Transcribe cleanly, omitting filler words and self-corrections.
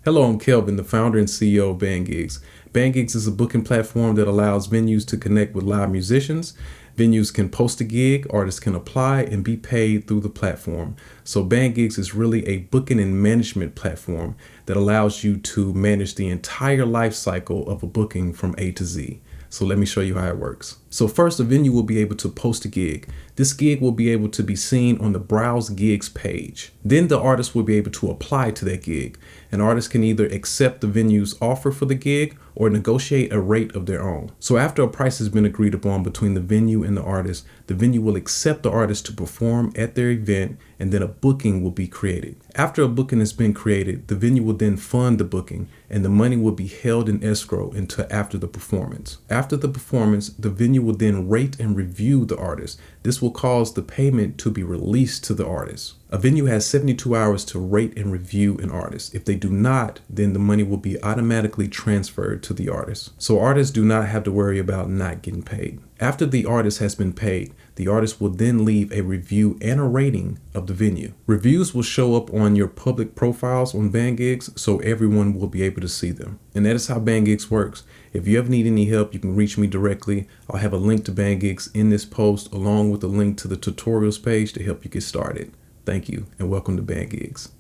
Hello, I'm Kelvin, the founder and CEO of BandGigz. BandGigz is a booking platform that allows venues to connect with live musicians. Venues can post a gig, artists can apply and be paid through the platform. So BandGigz is really a booking and management platform that allows you to manage the entire life cycle of a booking from A to Z. So let me show you how it works. So first, a venue will be able to post a gig. This gig will be able to be seen on the Browse Gigs page. Then the artist will be able to apply to that gig. An artist can either accept the venue's offer for the gig or negotiate a rate of their own. So after a price has been agreed upon between the venue and the artist, the venue will accept the artist to perform at their event, and then a booking will be created. After a booking has been created, the venue will then fund the booking, and the money will be held in escrow until after the performance. After the performance, the venue will then rate and review the artist. This will cause the payment to be released to the artist. A venue has 72 hours to rate and review an artist. If they do not, then the money will be automatically transferred to the artist. So artists do not have to worry about not getting paid. After the artist has been paid, the artist will then leave a review and a rating of the venue. Reviews will show up on your public profiles on BandGigz, so everyone will be able to see them. And that is how BandGigz works. If you ever need any help, you can reach me directly. I'll have a link to BandGigz in this post, along with a link to the tutorials page to help you get started. Thank you, and welcome to BandGigz.